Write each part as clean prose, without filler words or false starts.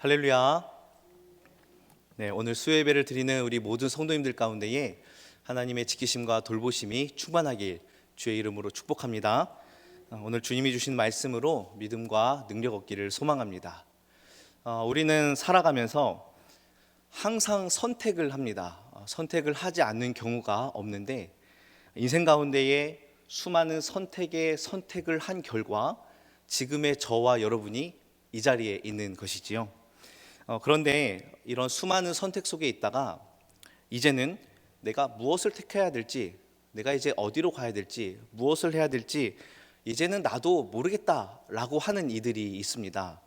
할렐루야. 네, 오늘 수요예배를 드리는 우리 모든 성도님들 가운데에 하나님의 지키심과 돌보심이 충만하길 주의 이름으로 축복합니다. 오늘 주님이 주신 말씀으로 믿음과 능력 얻기를 소망합니다. 우리는 살아가면서 항상 선택을 합니다. 선택을 하지 않는 경우가 없는데 인생 가운데에 수많은 선택을 한 결과 지금의 저와 여러분이 이 자리에 있는 것이지요. 그런데 이런 수많은 선택 속에 있다가 이제는 내가 무엇을 택해야 될지, 내가 이제 어디로 가야 될지, 무엇을 해야 될지 이제는 나도 모르겠다라고 하는 이들이 있습니다.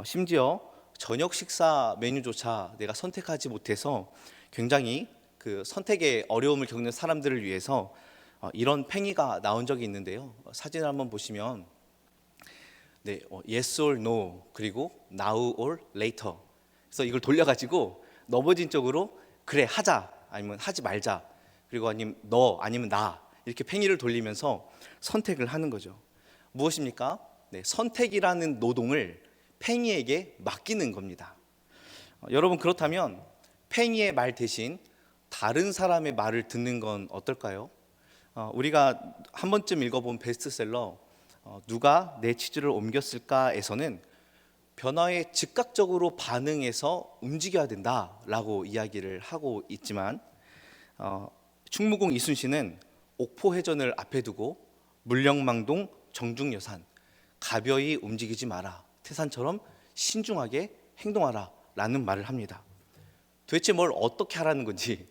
심지어 저녁 식사 메뉴조차 내가 선택하지 못해서 굉장히 그 선택에 어려움을 겪는 사람들을 위해서 이런 팽이가 나온 적이 있는데요. 사진을 한번 보시면 yes or no 그리고 now or later. 그래서 이걸 돌려가지고 넘어진 쪽으로 그래 하자 아니면 하지 말자, 그리고 아니면 너 아니면 나, 이렇게 팽이를 돌리면서 선택을 하는 거죠. 무엇입니까? 선택이라는 노동을 팽이에게 맡기는 겁니다. 여러분, 그렇다면 팽이의 말 대신 다른 사람의 말을 듣는 건 어떨까요? 우리가 한 번쯤 읽어본 베스트셀러 누가 내 치즈를 옮겼을까에서는 변화에 즉각적으로 반응해서 움직여야 된다라고 이야기를 하고 있지만 충무공 이순신은 옥포해전을 앞에 두고 물령망동 정중여산 가벼이 움직이지 마라, 태산처럼 신중하게 행동하라 라는 말을 합니다. 도대체 뭘 어떻게 하라는 건지,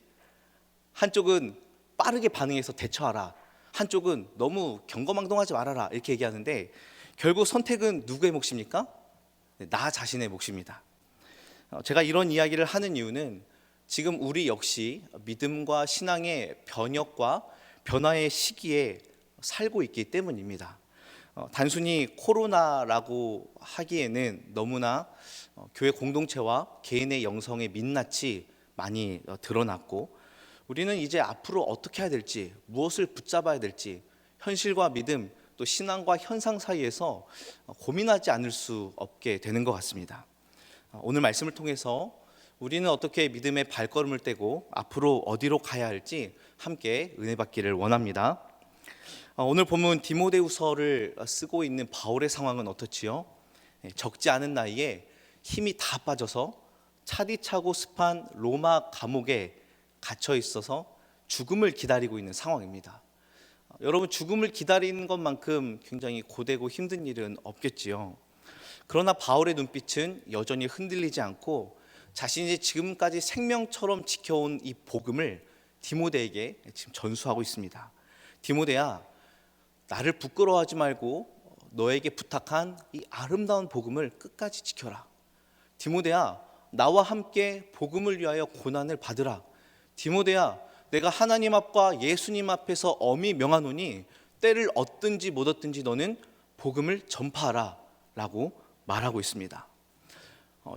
한쪽은 빠르게 반응해서 대처하라, 한쪽은 너무 경거망동하지 말아라 이렇게 얘기하는데 결국 선택은 누구의 몫입니까? 나 자신의 몫입니다. 제가 이런 이야기를 하는 이유는 지금 우리 역시 믿음과 신앙의 변혁과 변화의 시기에 살고 있기 때문입니다. 단순히 코로나라고 하기에는 너무나 교회 공동체와 개인의 영성의 민낯이 많이 드러났고, 우리는 이제 앞으로 어떻게 해야 될지, 무엇을 붙잡아야 될지 현실과 믿음, 또 신앙과 현상 사이에서 고민하지 않을 수 없게 되는 것 같습니다. 오늘 말씀을 통해서 우리는 어떻게 믿음의 발걸음을 떼고 앞으로 어디로 가야 할지 함께 은혜 받기를 원합니다. 오늘 본문 디모데후서를 쓰고 있는 바울의 상황은 어떻지요? 적지 않은 나이에 힘이 다 빠져서 차디차고 습한 로마 감옥에 갇혀 있어서 죽음을 기다리고 있는 상황입니다. 여러분, 죽음을 기다리는 것만큼 굉장히 고되고 힘든 일은 없겠지요. 그러나 바울의 눈빛은 여전히 흔들리지 않고 자신이 지금까지 생명처럼 지켜온 이 복음을 디모데에게 지금 전수하고 있습니다. 디모데야, 나를 부끄러워하지 말고 너에게 부탁한 이 아름다운 복음을 끝까지 지켜라. 디모데야, 나와 함께 복음을 위하여 고난을 받으라. 디모데야, 내가 하나님 앞과 예수님 앞에서 엄히 명하노니 때를 얻든지 못 얻든지 너는 복음을 전파하라 라고 말하고 있습니다.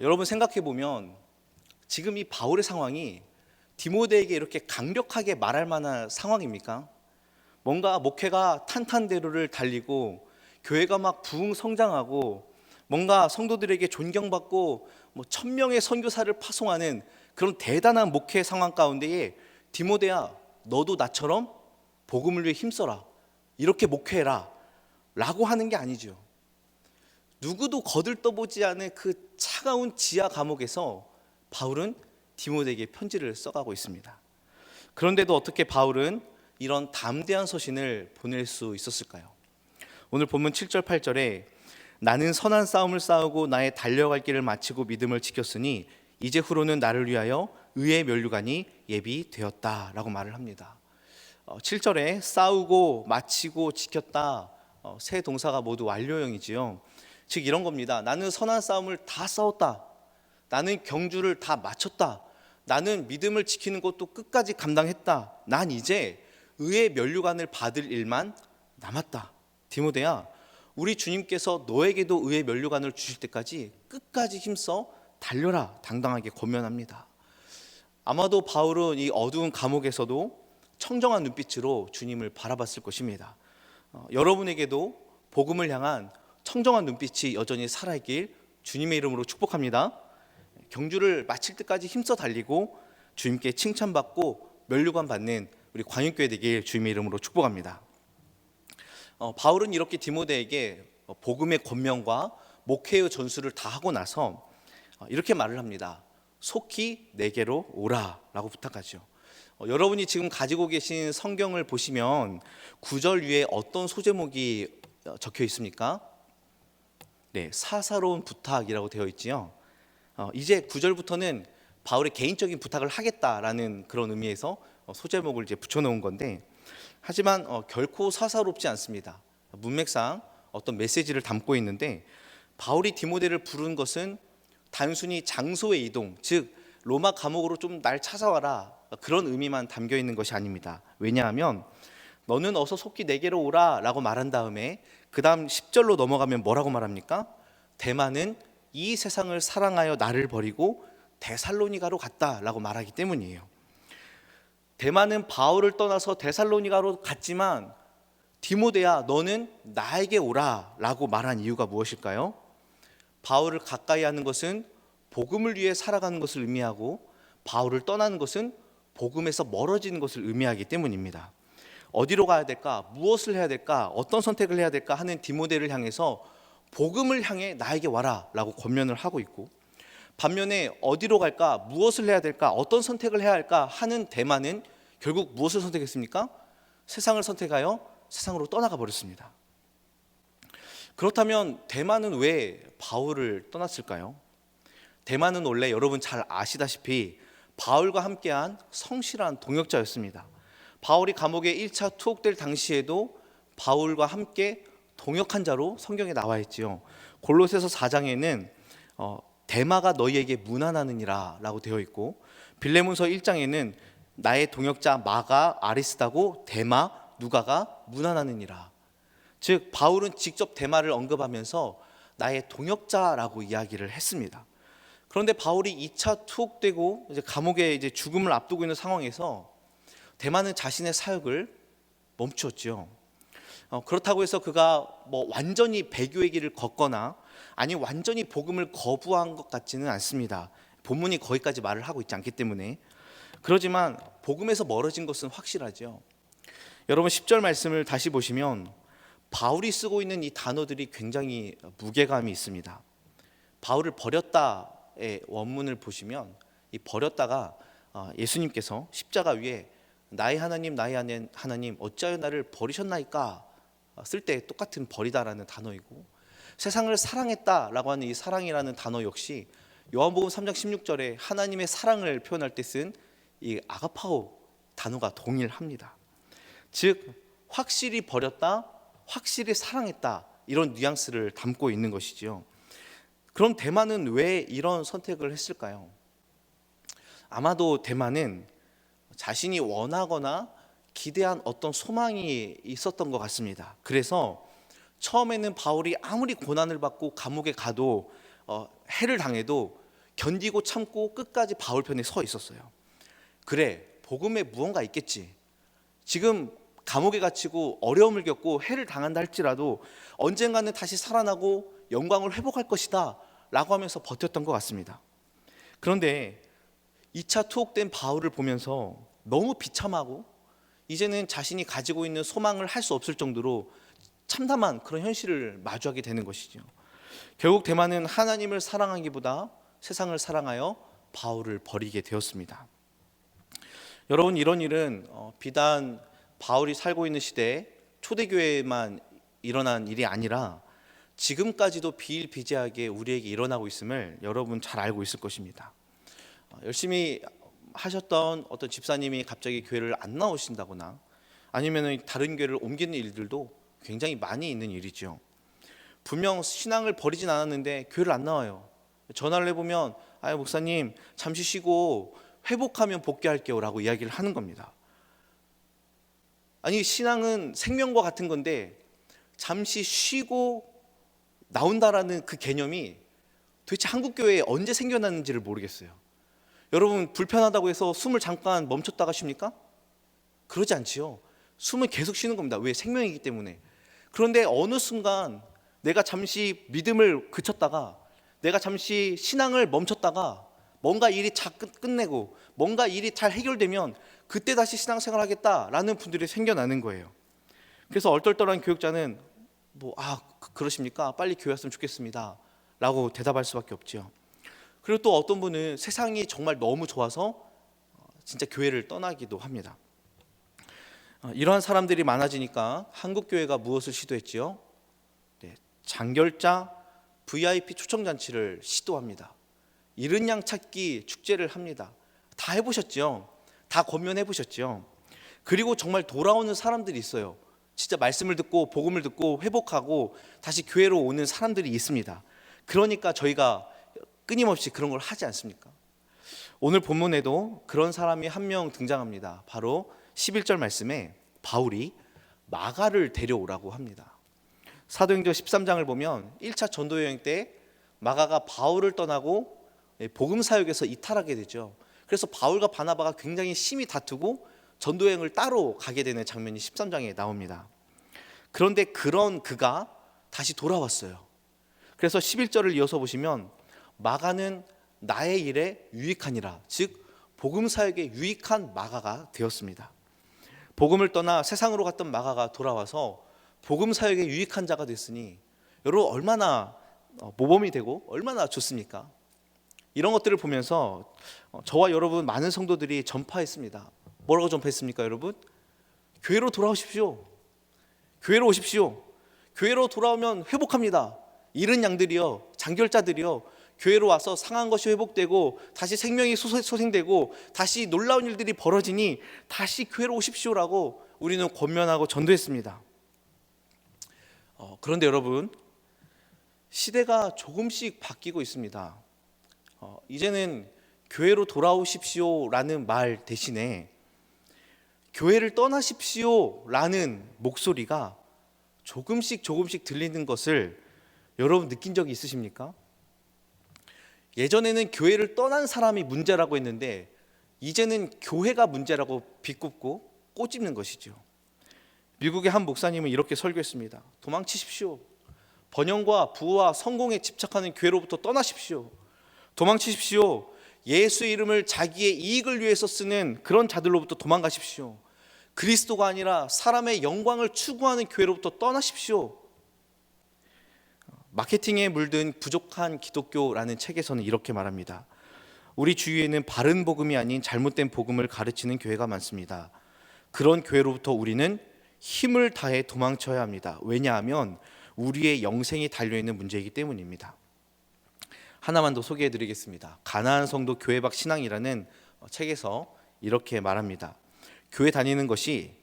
여러분, 생각해 보면 지금 이 바울의 상황이 디모데에게 이렇게 강력하게 말할 만한 상황입니까? 뭔가 목회가 탄탄대로를 달리고 교회가 막 부흥 성장하고 뭔가 성도들에게 존경받고 1000명의 선교사를 파송하는 그런 대단한 목회 상황 가운데에 디모데야, 너도 나처럼 복음을 위해 힘써라, 이렇게 목회해라 라고 하는 게 아니죠. 누구도 거들떠보지 않은 그 차가운 지하 감옥에서 바울은 디모데에게 편지를 써가고 있습니다. 그런데도 어떻게 바울은 이런 담대한 서신을 보낼 수 있었을까요? 오늘 본문 7절 8절에 나는 선한 싸움을 싸우고 나의 달려갈 길을 마치고 믿음을 지켰으니 이제 후로는 나를 위하여 의의 면류관이 예비되었다라고 말을 합니다. 7절에 싸우고 마치고 지켰다, 세 동사가 모두 완료형이지요. 즉 이런 겁니다. 나는 선한 싸움을 다 싸웠다, 나는 경주를 다 마쳤다, 나는 믿음을 지키는 것도 끝까지 감당했다, 난 이제 의의 면류관을 받을 일만 남았다. 디모데야, 우리 주님께서 너에게도 의의 면류관을 주실 때까지 끝까지 힘써 달려라 당당하게 권면합니다. 아마도 바울은 이 어두운 감옥에서도 청정한 눈빛으로 주님을 바라봤을 것입니다. 여러분에게도 복음을 향한 청정한 눈빛이 여전히 살아있길 주님의 이름으로 축복합니다. 경주를 마칠 때까지 힘써 달리고 주님께 칭찬받고 면류관 받는 우리 광역교회 되길 주님의 이름으로 축복합니다. 바울은 이렇게 디모데에게 복음의 권면과 목회의 전수를 다 하고 나서 이렇게 말을 합니다. 속히 내게로 오라라고 부탁하죠. 여러분이 지금 가지고 계신 성경을 보시면 9절 위에 어떤 소제목이 적혀 있습니까? 네, 사사로운 부탁이라고 되어 있지요. 이제 9절부터는 바울의 개인적인 부탁을 하겠다라는 그런 의미에서 소제목을 이제 붙여놓은 건데, 하지만 결코 사사롭지 않습니다. 문맥상 어떤 메시지를 담고 있는데, 바울이 디모데를 부른 것은 단순히 장소의 이동, 즉 로마 감옥으로 좀 날 찾아와라, 그런 의미만 담겨 있는 것이 아닙니다. 왜냐하면 너는 어서 속히 내게로 오라 라고 말한 다음에 그 다음 10절로 넘어가면 뭐라고 말합니까? 데마는 이 세상을 사랑하여 나를 버리고 데살로니가로 갔다 라고 말하기 때문이에요. 데마는 바울을 떠나서 데살로니가로 갔지만 디모데야 너는 나에게 오라 라고 말한 이유가 무엇일까요? 바울을 가까이 하는 것은 복음을 위해 살아가는 것을 의미하고, 바울을 떠나는 것은 복음에서 멀어지는 것을 의미하기 때문입니다. 어디로 가야 될까? 무엇을 해야 될까? 어떤 선택을 해야 될까? 하는 디모데를 향해서 복음을 향해 나에게 와라 라고 권면을 하고 있고, 반면에 어디로 갈까? 무엇을 해야 될까? 어떤 선택을 해야 할까? 하는 데마는 결국 무엇을 선택했습니까? 세상을 선택하여 세상으로 떠나가 버렸습니다. 그렇다면 데마는 왜 바울을 떠났을까요? 데마는 원래 여러분 잘 아시다시피 바울과 함께한 성실한 동역자였습니다. 바울이 감옥에 1차 투옥될 당시에도 바울과 함께 동역한 자로 성경에 나와 있지요. 골로새서 4장에는 데마가 너희에게 문안하느니라 라고 되어 있고, 빌레몬서 1장에는 나의 동역자 마가 아리스다고 데마 누가가 문안하느니라. 즉 바울은 직접 데마를 언급하면서 나의 동역자라고 이야기를 했습니다. 그런데 바울이 2차 투옥되고 이제 감옥에 이제 죽음을 앞두고 있는 상황에서 데마는 자신의 사역을 멈추었죠. 그렇다고 해서 그가 뭐 완전히 배교의 길을 걷거나 아니 완전히 복음을 거부한 것 같지는 않습니다. 본문이 거기까지 말을 하고 있지 않기 때문에. 그러지만 복음에서 멀어진 것은 확실하죠. 여러분 10절 말씀을 다시 보시면 바울이 쓰고 있는 이 단어들이 굉장히 무게감이 있습니다. 바울을 버렸다의 원문을 보시면 이 버렸다가 예수님께서 십자가 위에 나의 하나님 나의 하나님 어찌하여 나를 버리셨나이까 쓸 때 똑같은 버리다라는 단어이고, 세상을 사랑했다라고 하는 이 사랑이라는 단어 역시 요한복음 3장 16절에 하나님의 사랑을 표현할 때 쓴 이 아가파오 단어가 동일합니다. 즉 확실히 버렸다, 확실히 사랑했다, 이런 뉘앙스를 담고 있는 것이지요. 그럼 데마는 왜 이런 선택을 했을까요? 아마도 데마는 자신이 원하거나 기대한 어떤 소망이 있었던 것 같습니다. 그래서 처음에는 바울이 아무리 고난을 받고 감옥에 가도 해를 당해도 견디고 참고 끝까지 바울 편에 서 있었어요. 그래, 복음에 무언가 있겠지. 지금 감옥에 갇히고 어려움을 겪고 해를 당한다 할지라도 언젠가는 다시 살아나고 영광을 회복할 것이다 라고 하면서 버텼던 것 같습니다. 그런데 2차 투옥된 바울을 보면서 너무 비참하고 이제는 자신이 가지고 있는 소망을 할 수 없을 정도로 참담한 그런 현실을 마주하게 되는 것이죠. 결국 데마는 하나님을 사랑하기보다 세상을 사랑하여 바울을 버리게 되었습니다. 여러분 이런 일은 비단 바울이 살고 있는 시대에 초대교회에만 일어난 일이 아니라 지금까지도 비일비재하게 우리에게 일어나고 있음을 여러분 잘 알고 있을 것입니다. 열심히 하셨던 어떤 집사님이 갑자기 교회를 안 나오신다거나 아니면 다른 교회를 옮기는 일들도 굉장히 많이 있는 일이죠. 분명 신앙을 버리진 않았는데 교회를 안 나와요. 전화를 해보면 목사님 잠시 쉬고 회복하면 복귀할게요 라고 이야기를 하는 겁니다. 아니 신앙은 생명과 같은 건데 잠시 쉬고 나온다라는 그 개념이 도대체 한국교회에 언제 생겨났는지를 모르겠어요. 여러분 불편하다고 해서 숨을 잠깐 멈췄다가 쉽니까? 그러지 않지요. 숨을 계속 쉬는 겁니다. 왜? 생명이기 때문에. 그런데 어느 순간 내가 잠시 믿음을 그쳤다가 내가 잠시 신앙을 멈췄다가 뭔가 일이 잘 끝내고 뭔가 일이 잘 해결되면 그때 다시 신앙생활 하겠다라는 분들이 생겨나는 거예요. 그래서 얼떨떨한 교육자는 그러십니까? 빨리 교회 왔으면 좋겠습니다 라고 대답할 수밖에 없죠. 그리고 또 어떤 분은 세상이 정말 너무 좋아서 진짜 교회를 떠나기도 합니다. 이러한 사람들이 많아지니까 한국교회가 무엇을 시도했지요? 장결자 VIP 초청잔치를 시도합니다. 이른 양 찾기 축제를 합니다. 다 해보셨죠? 다 권면해보셨죠? 그리고 정말 돌아오는 사람들이 있어요. 진짜 말씀을 듣고 복음을 듣고 회복하고 다시 교회로 오는 사람들이 있습니다. 그러니까 저희가 끊임없이 그런 걸 하지 않습니까? 오늘 본문에도 그런 사람이 한 명 등장합니다. 바로 11절 말씀에 바울이 마가를 데려오라고 합니다. 사도행전 13장을 보면 1차 전도여행 때 마가가 바울을 떠나고 복음 사역에서 이탈하게 되죠. 그래서 바울과 바나바가 굉장히 심히 다투고 전도여행을 따로 가게 되는 장면이 13장에 나옵니다. 그런데 그런 그가 다시 돌아왔어요. 그래서 11절을 이어서 보시면 마가는 나의 일에 유익하니라, 즉 복음 사역에 유익한 마가가 되었습니다. 복음을 떠나 세상으로 갔던 마가가 돌아와서 복음 사역에 유익한 자가 됐으니 여러분 얼마나 모범이 되고 얼마나 좋습니까? 이런 것들을 보면서 저와 여러분 많은 성도들이 전파했습니다. 뭐라고 전파했습니까, 여러분? 교회로 돌아오십시오. 교회로 오십시오. 교회로 돌아오면 회복합니다. 잃은 양들이요, 장결자들이요, 교회로 와서 상한 것이 회복되고 다시 생명이 소생되고 다시 놀라운 일들이 벌어지니 다시 교회로 오십시오라고 우리는 권면하고 전도했습니다. 그런데 여러분, 시대가 조금씩 바뀌고 있습니다. 이제는 교회로 돌아오십시오라는 말 대신에 교회를 떠나십시오라는 목소리가 조금씩 들리는 것을 여러분 느낀 적이 있으십니까? 예전에는 교회를 떠난 사람이 문제라고 했는데 이제는 교회가 문제라고 비꼽고 꼬집는 것이죠. 미국의 한 목사님은 이렇게 설교했습니다. 도망치십시오. 번영과 부와 성공에 집착하는 교회로부터 떠나십시오. 도망치십시오. 예수의 이름을 자기의 이익을 위해서 쓰는 그런 자들로부터 도망가십시오. 그리스도가 아니라 사람의 영광을 추구하는 교회로부터 떠나십시오. 마케팅에 물든 부족한 기독교라는 책에서는 이렇게 말합니다. 우리 주위에는 바른 복음이 아닌 잘못된 복음을 가르치는 교회가 많습니다. 그런 교회로부터 우리는 힘을 다해 도망쳐야 합니다. 왜냐하면 우리의 영생이 달려있는 문제이기 때문입니다. 하나만 더 소개해 드리겠습니다. 가나안 성도 교회 밖 신앙이라는 책에서 이렇게 말합니다. 교회 다니는 것이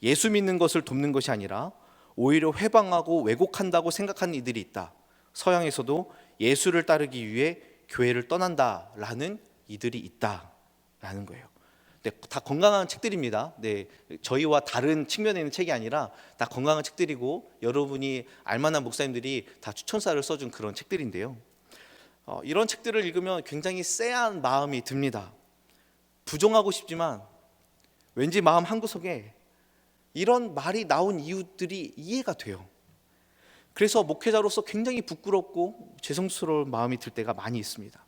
예수 믿는 것을 돕는 것이 아니라 오히려 회방하고 왜곡한다고 생각하는 이들이 있다. 서양에서도 예수를 따르기 위해 교회를 떠난다라는 이들이 있다라는 거예요. 다 건강한 책들입니다. 저희와 다른 측면에 있는 책이 아니라 다 건강한 책들이고 여러분이 알만한 목사님들이 다 추천사를 써준 그런 책들인데요. 이런 책들을 읽으면 굉장히 쎄한 마음이 듭니다. 부정하고 싶지만 왠지 마음 한구석에 이런 말이 나온 이유들이 이해가 돼요. 그래서 목회자로서 굉장히 부끄럽고 죄송스러운 마음이 들 때가 많이 있습니다.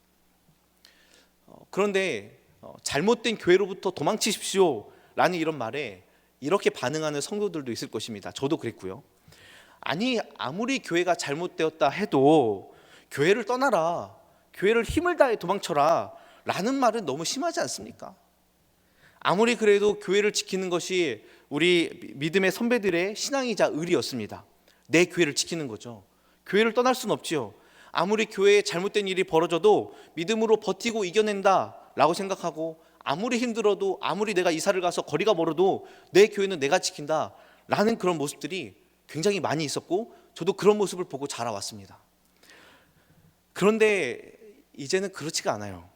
그런데 잘못된 교회로부터 도망치십시오 라는 이런 말에 이렇게 반응하는 성도들도 있을 것입니다. 저도 그랬고요. 아무리 교회가 잘못되었다 해도 교회를 떠나라, 교회를 힘을 다해 도망쳐라 라는 말은 너무 심하지 않습니까? 아무리 그래도 교회를 지키는 것이 우리 믿음의 선배들의 신앙이자 의리였습니다. 내 교회를 지키는 거죠. 교회를 떠날 수는 없지요. 아무리 교회에 잘못된 일이 벌어져도 믿음으로 버티고 이겨낸다 라고 생각하고, 아무리 힘들어도, 아무리 내가 이사를 가서 거리가 멀어도 내 교회는 내가 지킨다 라는 그런 모습들이 굉장히 많이 있었고, 저도 그런 모습을 보고 자라왔습니다. 그런데 이제는 그렇지가 않아요.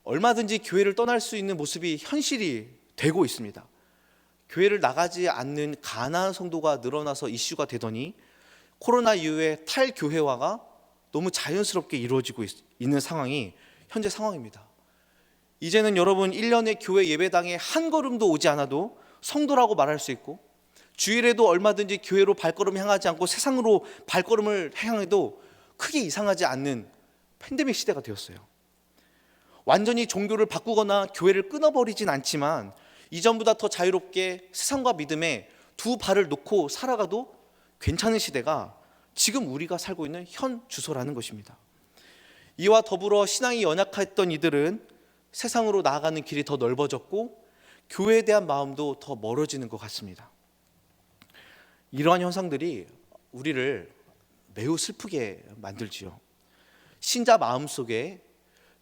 얼마든지 교회를 떠날 수 있는 모습이 현실이 되고 있습니다. 교회를 나가지 않는 가난한 성도가 늘어나서 이슈가 되더니 코로나 이후에 탈교회화가 너무 자연스럽게 이루어지고 있는 상황이 현재 상황입니다. 이제는 여러분 1년에 교회 예배당에 한 걸음도 오지 않아도 성도라고 말할 수 있고, 주일에도 얼마든지 교회로 발걸음 향하지 않고 세상으로 발걸음을 향해도 크게 이상하지 않는 팬데믹 시대가 되었어요. 완전히 종교를 바꾸거나 교회를 끊어버리진 않지만 이전보다 더 자유롭게 세상과 믿음에 두 발을 놓고 살아가도 괜찮은 시대가 지금 우리가 살고 있는 현 주소라는 것입니다. 이와 더불어 신앙이 연약했던 이들은 세상으로 나아가는 길이 더 넓어졌고 교회에 대한 마음도 더 멀어지는 것 같습니다. 이러한 현상들이 우리를 매우 슬프게 만들지요. 신자 마음속에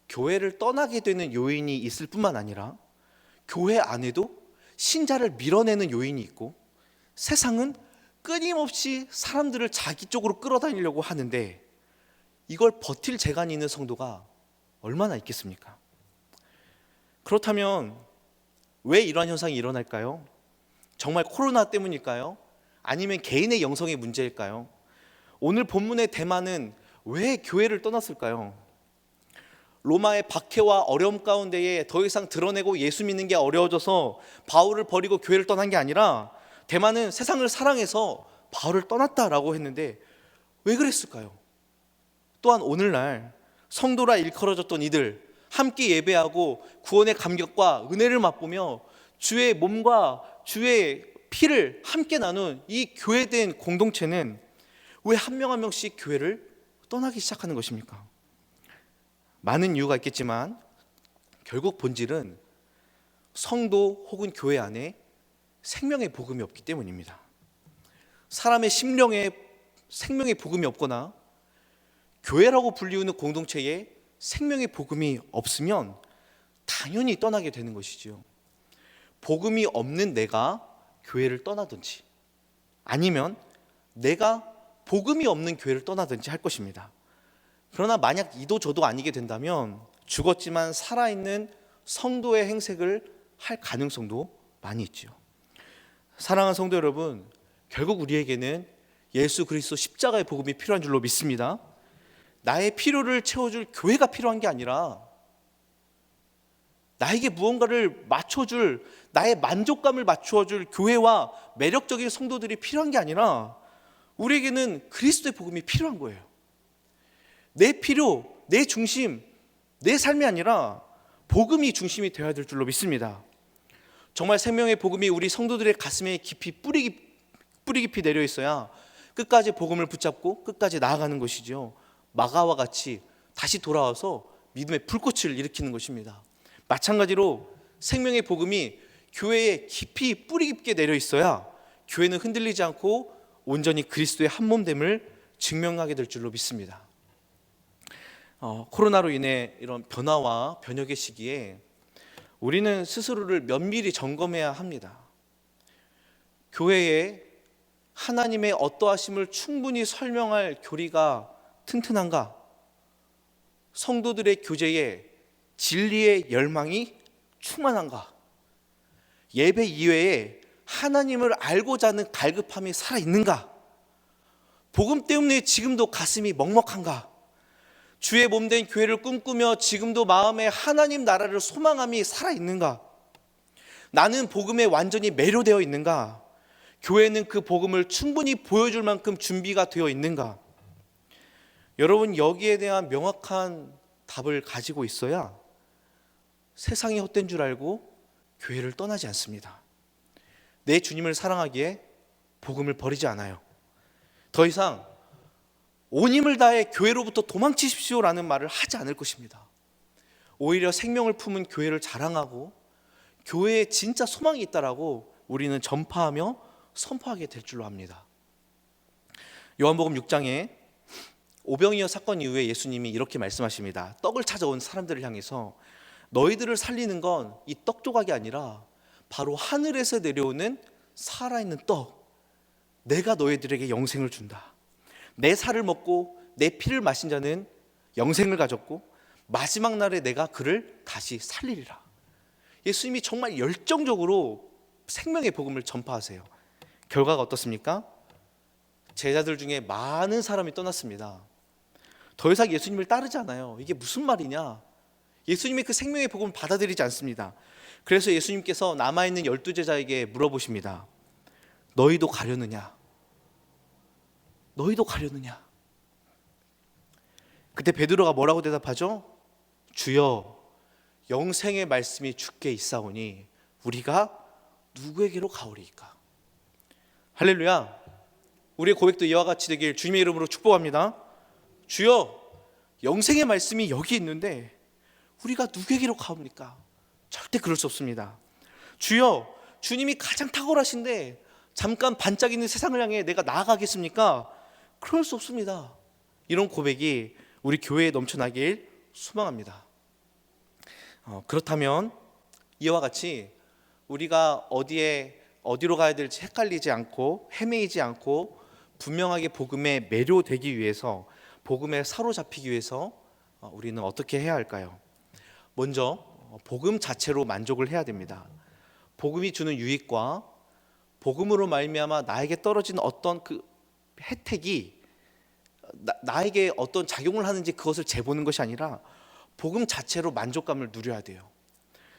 교회를 떠나게 되는 요인이 있을 뿐만 아니라 교회 안에도 신자를 밀어내는 요인이 있고 세상은 끊임없이 사람들을 자기 쪽으로 끌어다니려고 하는데 이걸 버틸 재간이 있는 성도가 얼마나 있겠습니까? 그렇다면 왜 이러한 현상이 일어날까요? 정말 코로나 때문일까요? 아니면 개인의 영성의 문제일까요? 오늘 본문의 대만은 왜 교회를 떠났을까요? 로마의 박해와 어려움 가운데에 더 이상 드러내고 예수 믿는 게 어려워져서 바울을 버리고 교회를 떠난 게 아니라 대만은 세상을 사랑해서 바울을 떠났다라고 했는데 왜 그랬을까요? 또한 오늘날 성도라 일컬어졌던 이들 함께 예배하고 구원의 감격과 은혜를 맛보며 주의 몸과 주의 피를 함께 나눈 이 교회된 공동체는 왜 한 명 한 명씩 교회를 떠나기 시작하는 것입니까? 많은 이유가 있겠지만 결국 본질은 성도 혹은 교회 안에 생명의 복음이 없기 때문입니다. 사람의 심령에 생명의 복음이 없거나 교회라고 불리우는 공동체에 생명의 복음이 없으면 당연히 떠나게 되는 것이지요. 복음이 없는 내가 교회를 떠나든지 아니면 내가 복음이 없는 교회를 떠나든지 할 것입니다. 그러나 만약 이도 저도 아니게 된다면 죽었지만 살아있는 성도의 행색을 할 가능성도 많이 있죠. 사랑하는 성도 여러분, 결국 우리에게는 예수 그리스도 십자가의 복음이 필요한 줄로 믿습니다. 나의 필요를 채워줄 교회가 필요한 게 아니라 나에게 무언가를 맞춰줄, 나의 만족감을 맞춰줄 교회와 매력적인 성도들이 필요한 게 아니라 우리에게는 그리스도의 복음이 필요한 거예요. 내 필요, 내 중심, 내 삶이 아니라 복음이 중심이 되어야 될 줄로 믿습니다. 정말 생명의 복음이 우리 성도들의 가슴에 깊이 뿌리 깊이 내려 있어야 끝까지 복음을 붙잡고 끝까지 나아가는 것이죠. 마가와 같이 다시 돌아와서 믿음의 불꽃을 일으키는 것입니다. 마찬가지로 생명의 복음이 교회에 깊이 뿌리 깊게 내려 있어야 교회는 흔들리지 않고 온전히 그리스도의 한 몸됨을 증명하게 될 줄로 믿습니다. 코로나로 인해 이런 변화와 변혁의 시기에 우리는 스스로를 면밀히 점검해야 합니다. 교회에 하나님의 어떠하심을 충분히 설명할 교리가 튼튼한가? 성도들의 교제에 진리의 열망이 충만한가? 예배 이외에 하나님을 알고자 하는 갈급함이 살아있는가? 복음 때문에 지금도 가슴이 먹먹한가? 주의 몸된 교회를 꿈꾸며 지금도 마음에 하나님 나라를 소망함이 살아있는가? 나는 복음에 완전히 매료되어 있는가? 교회는 그 복음을 충분히 보여줄 만큼 준비가 되어 있는가? 여러분, 여기에 대한 명확한 답을 가지고 있어야 세상이 헛된 줄 알고 교회를 떠나지 않습니다. 내 주님을 사랑하기에 복음을 버리지 않아요. 더 이상 온 힘을 다해 교회로부터 도망치십시오라는 말을 하지 않을 것입니다. 오히려 생명을 품은 교회를 자랑하고 교회에 진짜 소망이 있다라고 우리는 전파하며 선포하게 될 줄로 압니다. 요한복음 6장에 오병이어 사건 이후에 예수님이 이렇게 말씀하십니다. 떡을 찾아온 사람들을 향해서 너희들을 살리는 건 이 떡 조각이 아니라 바로 하늘에서 내려오는 살아있는 떡, 내가 너희들에게 영생을 준다. 내 살을 먹고 내 피를 마신 자는 영생을 가졌고 마지막 날에 내가 그를 다시 살리리라. 예수님이 정말 열정적으로 생명의 복음을 전파하세요. 결과가 어떻습니까? 제자들 중에 많은 사람이 떠났습니다. 더 이상 예수님을 따르지 않아요. 이게 무슨 말이냐? 예수님의 그 생명의 복음을 받아들이지 않습니다. 그래서 예수님께서 남아있는 12제자에게 물어보십니다. 너희도 가려느냐? 너희도 가려느냐? 그때 베드로가 뭐라고 대답하죠? 주여, 영생의 말씀이 주께 있사오니 우리가 누구에게로 가오리이까. 할렐루야. 우리의 고백도 이와 같이 되길 주님의 이름으로 축복합니다. 주여, 영생의 말씀이 여기 있는데 우리가 누구에게로 가옵니까? 절대 그럴 수 없습니다. 주여, 주님이 가장 탁월하신데 잠깐 반짝이는 세상을 향해 내가 나아가겠습니까? 그럴 수 없습니다. 이런 고백이 우리 교회에 넘쳐나길 소망합니다. 그렇다면 이와 같이 우리가 어디로 가야 될지 헷갈리지 않고 헤매이지 않고 분명하게 복음에 매료되기 위해서, 복음에 사로잡히기 위해서 우리는 어떻게 해야 할까요? 먼저 복음 자체로 만족을 해야 됩니다. 복음이 주는 유익과 복음으로 말미암아 나에게 떨어진 어떤 그 혜택이 나에게 어떤 작용을 하는지 그것을 재보는 것이 아니라 복음 자체로 만족감을 누려야 돼요.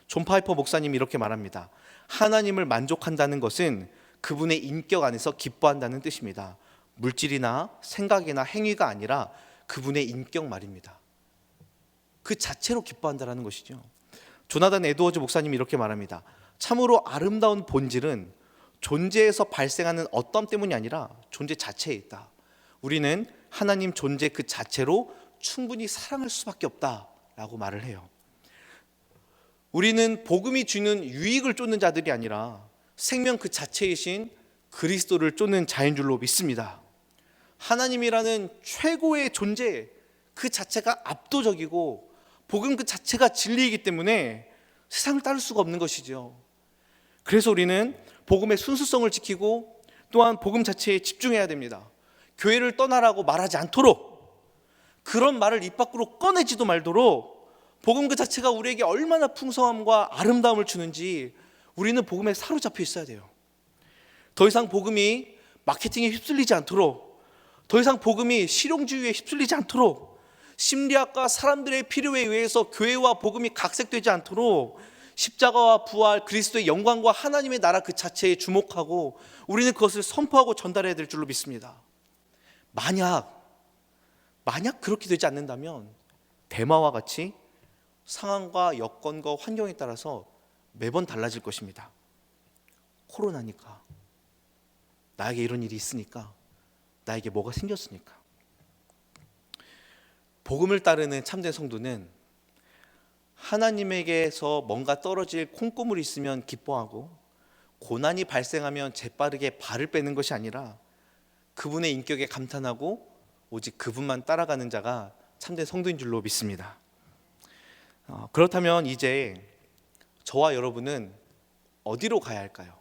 존 파이퍼 목사님이 이렇게 말합니다. 하나님을 만족한다는 것은 그분의 인격 안에서 기뻐한다는 뜻입니다. 물질이나 생각이나 행위가 아니라 그분의 인격 말입니다. 그 자체로 기뻐한다는 것이죠. 조나단 에드워즈 목사님이 이렇게 말합니다. 참으로 아름다운 본질은 존재에서 발생하는 어떤 때문이 아니라 존재 자체에 있다. 우리는 하나님 존재 그 자체로 충분히 사랑할 수밖에 없다라고 말을 해요. 우리는 복음이 주는 유익을 쫓는 자들이 아니라 생명 그 자체이신 그리스도를 쫓는 자인 줄로 믿습니다. 하나님이라는 최고의 존재 그 자체가 압도적이고 복음 그 자체가 진리이기 때문에 세상을 따를 수가 없는 것이죠. 그래서 우리는 복음의 순수성을 지키고 또한 복음 자체에 집중해야 됩니다. 교회를 떠나라고 말하지 않도록, 그런 말을 입 밖으로 꺼내지도 말도록 복음 그 자체가 우리에게 얼마나 풍성함과 아름다움을 주는지 우리는 복음에 사로잡혀 있어야 돼요. 더 이상 복음이 마케팅에 휩쓸리지 않도록, 더 이상 복음이 실용주의에 휩쓸리지 않도록, 심리학과 사람들의 필요에 의해서 교회와 복음이 각색되지 않도록 십자가와 부활, 그리스도의 영광과 하나님의 나라 그 자체에 주목하고 우리는 그것을 선포하고 전달해야 될 줄로 믿습니다. 만약 그렇게 되지 않는다면 대마와 같이 상황과 여건과 환경에 따라서 매번 달라질 것입니다. 코로나니까, 나에게 이런 일이 있으니까, 나에게 뭐가 생겼으니까. 복음을 따르는 참된 성도는 하나님에게서 뭔가 떨어질 콩고물이 있으면 기뻐하고 고난이 발생하면 재빠르게 발을 빼는 것이 아니라 그분의 인격에 감탄하고 오직 그분만 따라가는 자가 참된 성도인 줄로 믿습니다. 그렇다면 이제 저와 여러분은 어디로 가야 할까요?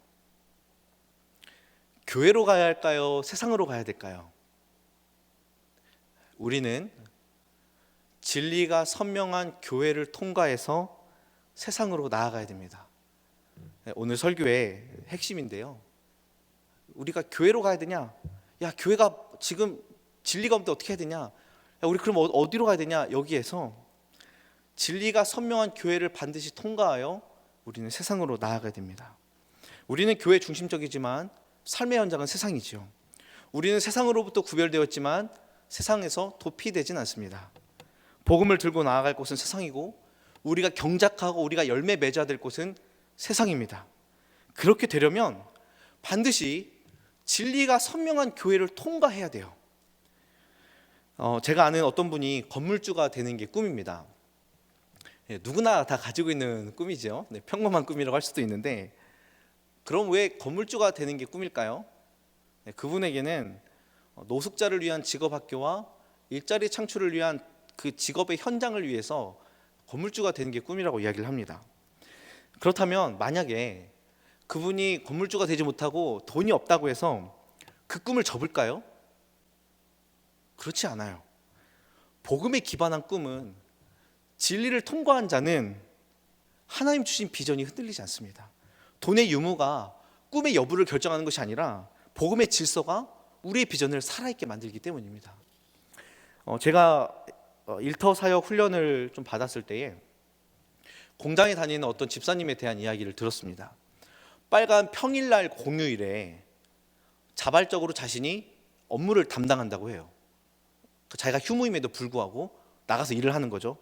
교회로 가야 할까요? 세상으로 가야 될까요? 우리는 진리가 선명한 교회를 통과해서 세상으로 나아가야 됩니다. 오늘 설교의 핵심인데요. 우리가 교회로 가야 되냐? 야, 교회가 지금 진리가 없는데 어떻게 해야 되냐? 야, 우리 그럼 어디로 가야 되냐? 여기에서 진리가 선명한 교회를 반드시 통과하여 우리는 세상으로 나아가야 됩니다. 우리는 교회 중심적이지만 삶의 현장은 세상이죠. 우리는 세상으로부터 구별되었지만 세상에서 도피되진 않습니다. 복음을 들고 나아갈 곳은 세상이고 우리가 경작하고 우리가 열매 맺어야 될 곳은 세상입니다. 그렇게 되려면 반드시 진리가 선명한 교회를 통과해야 돼요. 제가 아는 어떤 분이 건물주가 되는 게 꿈입니다. 누구나 다 가지고 있는 꿈이죠. 평범한 꿈이라고 할 수도 있는데, 그럼 왜 건물주가 되는 게 꿈일까요? 그분에게는 노숙자를 위한 직업학교와 일자리 창출을 위한 그 직업의 현장을 위해서 건물주가 되는 게 꿈이라고 이야기를 합니다. 그렇다면 만약에 그분이 건물주가 되지 못하고 돈이 없다고 해서 그 꿈을 접을까요? 그렇지 않아요. 복음에 기반한 꿈은, 진리를 통과한 자는 하나님 주신 비전이 흔들리지 않습니다. 돈의 유무가 꿈의 여부를 결정하는 것이 아니라 복음의 질서가 우리의 비전을 살아있게 만들기 때문입니다. 제가 일터 사역 훈련을 좀 받았을 때에 공장에 다니는 어떤 집사님에 대한 이야기를 들었습니다. 빨간 평일날 공휴일에 자발적으로 자신이 업무를 담당한다고 해요. 자기가 휴무임에도 불구하고 나가서 일을 하는 거죠.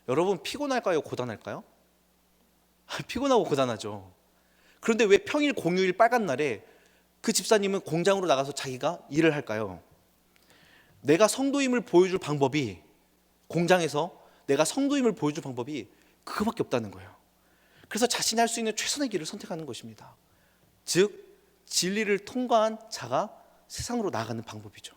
여러분, 피곤할까요? 고단할까요? 피곤하고 고단하죠. 그런데 왜 평일 공휴일 빨간 날에 그 집사님은 공장으로 나가서 자기가 일을 할까요? 내가 성도임을 보여줄 방법이, 공장에서 내가 성도임을 보여줄 방법이 그거밖에 없다는 거예요. 그래서 자신이 할 수 있는 최선의 길을 선택하는 것입니다. 즉 진리를 통과한 자가 세상으로 나아가는 방법이죠.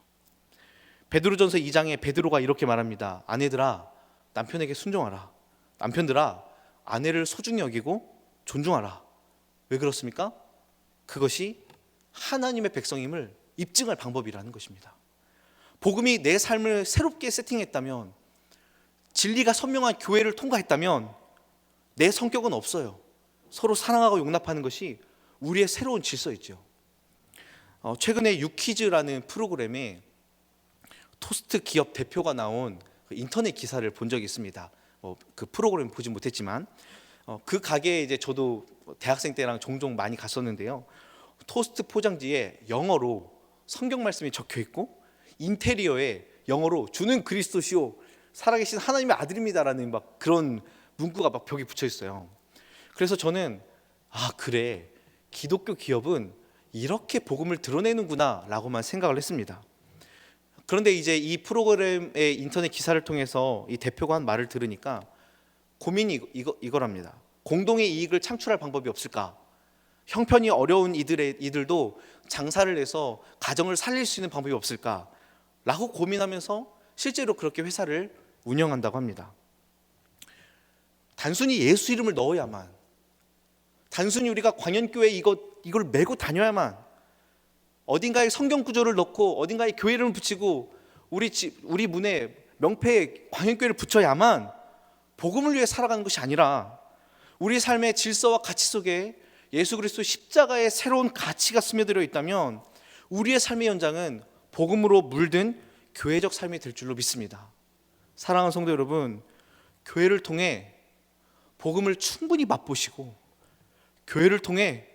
베드로전서 2장에 베드로가 이렇게 말합니다. 아내들아 남편에게 순종하라. 남편들아 아내를 소중히 여기고 존중하라. 왜 그렇습니까? 그것이 하나님의 백성임을 입증할 방법이라는 것입니다. 복음이 내 삶을 새롭게 세팅했다면, 진리가 선명한 교회를 통과했다면 내 성격은 없어요. 서로 사랑하고 용납하는 것이 우리의 새로운 질서였죠. 최근에 유퀴즈라는 프로그램에 토스트 기업 대표가 나온 그 인터넷 기사를 본 적이 있습니다. 그 프로그램 보지 못했지만 그 가게에 이제 저도 대학생 때랑 종종 많이 갔었는데요. 토스트 포장지에 영어로 성경 말씀이 적혀 있고 인테리어에 영어로 주는 그리스도시요 살아계신 하나님의 아들입니다라는 막 그런 문구가 막 벽에 붙여 있어요. 그래서 저는 그래, 기독교 기업은 이렇게 복음을 드러내는구나 라고만 생각을 했습니다. 그런데 이제 이 프로그램의 인터넷 기사를 통해서 이 대표가 한 말을 들으니까 고민이 이거랍니다. 공동의 이익을 창출할 방법이 없을까? 형편이 어려운 이들도 장사를 해서 가정을 살릴 수 있는 방법이 없을까? 라고 고민하면서 실제로 그렇게 회사를 운영한다고 합니다. 단순히 예수 이름을 넣어야만, 단순히 우리가 광연교회 이걸 메고 다녀야만, 어딘가에 성경 구절을 넣고 어딘가에 교회 이름을 붙이고 우리 문에 명패에 광연교회를 붙여야만 복음을 위해 살아가는 것이 아니라, 우리 삶의 질서와 가치 속에 예수 그리스도 십자가의 새로운 가치가 스며들어 있다면 우리의 삶의 현장은 복음으로 물든 교회적 삶이 될 줄로 믿습니다. 사랑하는 성도 여러분, 교회를 통해 복음을 충분히 맛보시고, 교회를 통해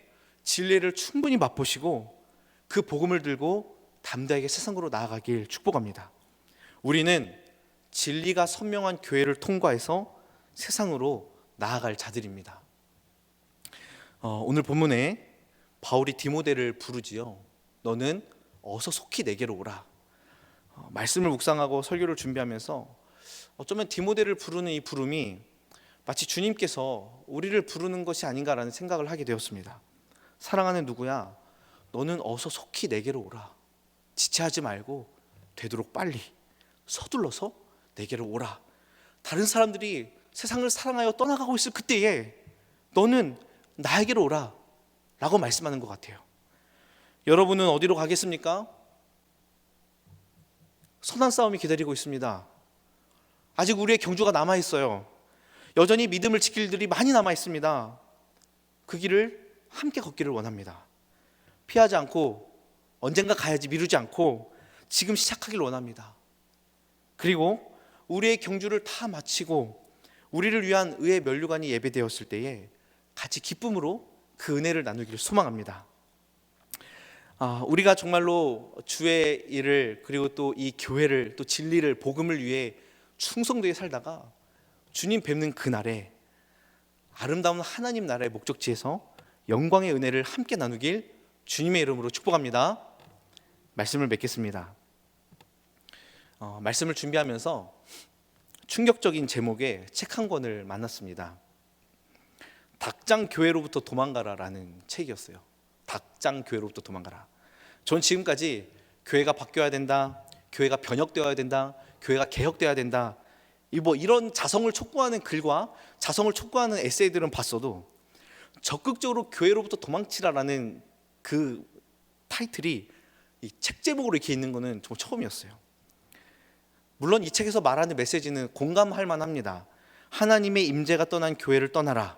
진리를 충분히 맛보시고 그 복음을 들고 담대하게 세상으로 나아가길 축복합니다. 우리는 진리가 선명한 교회를 통과해서 세상으로 나아갈 자들입니다. 오늘 본문에 바울이 디모데를 부르지요. 너는 어서 속히 내게로 오라. 말씀을 묵상하고 설교를 준비하면서 어쩌면 디모데를 부르는 이 부름이 마치 주님께서 우리를 부르는 것이 아닌가라는 생각을 하게 되었습니다. 사랑하는 누구야, 너는 어서 속히 내게로 오라. 지체하지 말고 되도록 빨리 서둘러서 내게로 오라. 다른 사람들이 세상을 사랑하여 떠나가고 있을 그때에 너는 나에게로 오라 라고 말씀하는 것 같아요. 여러분은 어디로 가겠습니까? 선한 싸움이 기다리고 있습니다. 아직 우리의 경주가 남아있어요. 여전히 믿음을 지킬 일들이 많이 남아있습니다. 그 길을 함께 걷기를 원합니다. 피하지 않고 언젠가 가야지 미루지 않고 지금 시작하길 원합니다. 그리고 우리의 경주를 다 마치고 우리를 위한 의의 면류관이 예배되었을 때에 같이 기쁨으로 그 은혜를 나누기를 소망합니다. 우리가 정말로 주의 일을, 그리고 또 이 교회를, 또 진리를, 복음을 위해 충성되게 살다가 주님 뵙는 그날에 아름다운 하나님 나라의 목적지에서 영광의 은혜를 함께 나누길 주님의 이름으로 축복합니다. 말씀을 맺겠습니다. 말씀을 준비하면서 충격적인 제목의 책 한 권을 만났습니다. 닭장 교회로부터 도망가라라는 책이었어요. 닭장 교회로부터 도망가라. 전 지금까지 교회가 바뀌어야 된다, 교회가 변혁되어야 된다, 교회가 개혁되어야 된다, 이런 자성을 촉구하는 글과 자성을 촉구하는 에세이들은 봤어도 적극적으로 교회로부터 도망치라라는 그 타이틀이 이 책 제목으로 이렇게 있는 거는 정말 처음이었어요. 물론 이 책에서 말하는 메시지는 공감할 만합니다. 하나님의 임재가 떠난 교회를 떠나라.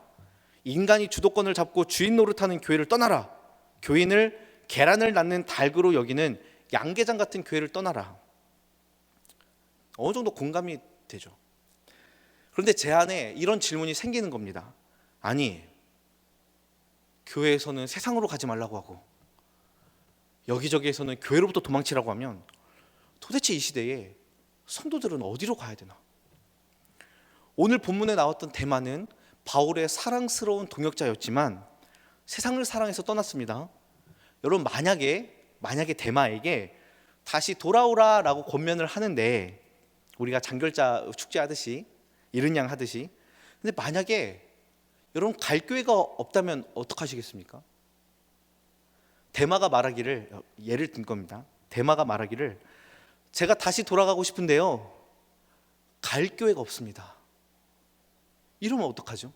인간이 주도권을 잡고 주인 노릇하는 교회를 떠나라. 교인을 계란을 낳는 닭으로 여기는 양계장 같은 교회를 떠나라. 어느 정도 공감이 되죠. 그런데 제 안에 이런 질문이 생기는 겁니다. 아니, 교회에서는 세상으로 가지 말라고 하고 여기저기에서는 교회로부터 도망치라고 하면 도대체 이 시대에 성도들은 어디로 가야 되나? 오늘 본문에 나왔던 대만은 바울의 사랑스러운 동역자였지만 세상을 사랑해서 떠났습니다. 여러분, 만약에 데마에게 다시 돌아오라라고 권면을 하는데, 우리가 장결자 축제하듯이 이른 양 하듯이, 근데 만약에 여러분 갈 교회가 없다면 어떡하시겠습니까? 데마가 말하기를, 예를 든 겁니다. 데마가 말하기를, 제가 다시 돌아가고 싶은데요, 갈 교회가 없습니다. 이러면 어떡하죠?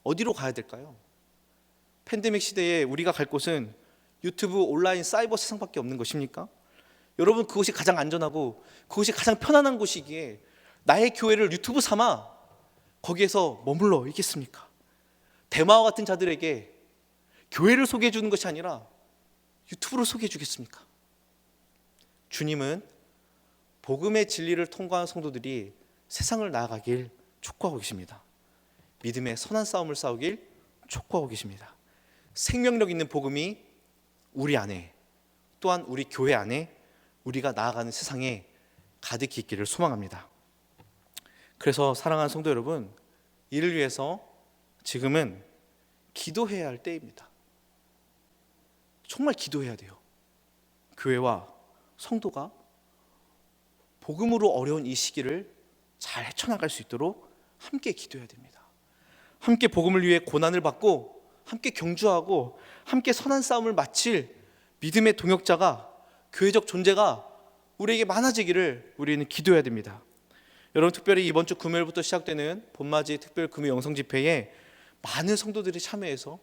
어디로 가야 될까요? 팬데믹 시대에 우리가 갈 곳은 유튜브, 온라인, 사이버 세상밖에 없는 것입니까? 여러분, 그곳이 가장 안전하고 그곳이 가장 편안한 곳이기에 나의 교회를 유튜브 삼아 거기에서 머물러 있겠습니까? 데마와 같은 자들에게 교회를 소개해 주는 것이 아니라 유튜브를 소개해 주겠습니까? 주님은 복음의 진리를 통과한 성도들이 세상을 나아가길 촉구하고 계십니다. 믿음의 선한 싸움을 싸우길 촉구하고 계십니다. 생명력 있는 복음이 우리 안에, 또한 우리 교회 안에, 우리가 나아가는 세상에 가득히 있기를 소망합니다. 그래서 사랑하는 성도 여러분, 이를 위해서 지금은 기도해야 할 때입니다. 정말 기도해야 돼요. 교회와 성도가 복음으로 어려운 이 시기를 잘 헤쳐나갈 수 있도록 함께 기도해야 됩니다. 함께 복음을 위해 고난을 받고, 함께 경주하고, 함께 선한 싸움을 마칠 믿음의 동역자가, 교회적 존재가 우리에게 많아지기를 우리는 기도해야 됩니다. 여러분, 특별히 이번 주 금요일부터 시작되는 봄맞이 특별 금요 영성 집회에 많은 성도들이 참여해서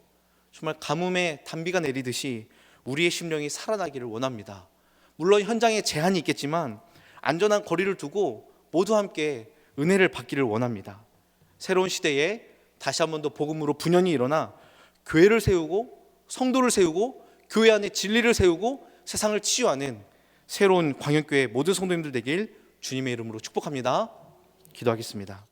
정말 가뭄에 단비가 내리듯이 우리의 심령이 살아나기를 원합니다. 물론 현장에 제한이 있겠지만 안전한 거리를 두고 모두 함께 은혜를 받기를 원합니다. 새로운 시대에 다시 한 번 더 복음으로 분연히 일어나 교회를 세우고, 성도를 세우고, 교회 안에 진리를 세우고 세상을 치유하는 새로운 광역교회 모든 성도님들 되길 주님의 이름으로 축복합니다. 기도하겠습니다.